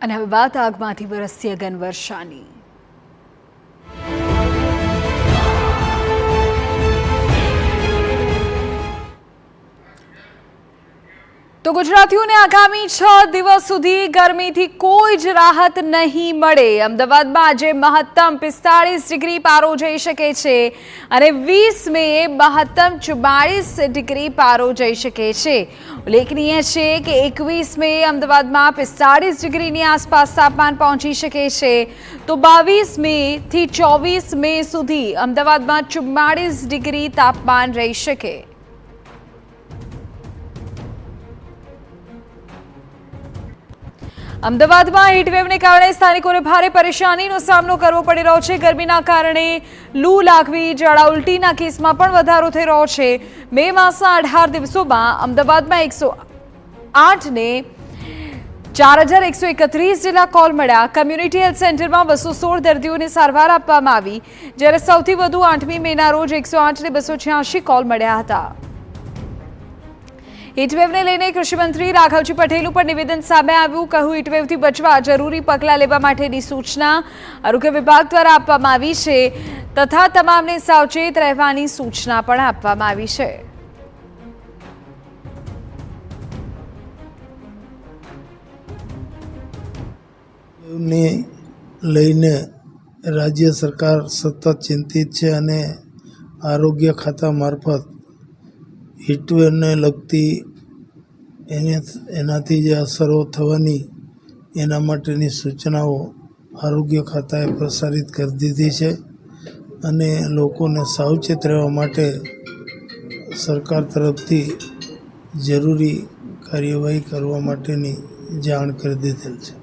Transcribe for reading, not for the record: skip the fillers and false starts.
અને હવે વાત આગમાંથી વરસતી અગન વર્ષાની। તો ગુજરાતીઓને આગામી 6 દિવસ સુધી ગરમીથી કોઈ જ રાહત નહીં મળે। અમદાવાદમાં આજે મહત્તમ 45 ડિગ્રી પારો જઈ શકે છે અને 20 મે મહત્તમ 44 ડિગ્રી પારો જઈ શકે છે। ઉલ્લેખનીય છે કે 21 મે અમદાવાદમાં 45 ડિગ્રીની આસપાસ તાપમાન પહોંચી શકે છે, તો 22 મે થી 24 મે સુધી અમદાવાદમાં 44 ડિગ્રી તાપમાન રહી શકે। અમદાવાદમાં હીટવેવને કારણે સ્થાનિકોને ભારે પરેશાનીનો સામનો કરવો પડી રહ્યો છે। ગરમીના કારણે લૂ લાગવી, ઝાડા ઉલટીના કેસમાં પણ વધારો થઈ રહ્યો છે। મે માસના 18 દિવસોમાં અમદાવાદમાં 108 ને 4131 જેટલા કોલ મળ્યા। કમ્યુનિટી હેલ્થ સેન્ટરમાં 216 દર્દીઓને સારવાર આપવામાં આવી, જ્યારે સૌથી વધુ 8મી મેના રોજ 108 ને 286 કોલ મળ્યા હતા। હીટવેવને લઈને કૃષિમંત્રી રાઘવજી પટેલનું પણ નિવેદન સામે આવ્યું। કહ્યું, હીટવેવથી બચવા જરૂરી પગલાં લેવા માટેની સૂચના આરોગ્ય વિભાગ દ્વારા આપવામાં આવી છે તથા તમામને સાવચેત રહેવાની સૂચના પણ આપવામાં આવી છે। ને લઈને રાજ્ય સરકાર સતત ચિંતિત છે અને આરોગ્ય ખાતા મારફત હીટવેવને લગતી એનાથી જે અસરો થવાની એના માટેની સૂચનાઓ આરોગ્ય ખાતાએ પ્રસારિત કરી દીધી છે અને લોકોને સાવચેત રહેવા માટે સરકાર તરફથી જરૂરી કાર્યવાહી કરવા માટેની જાણ કરી દીધેલ છે।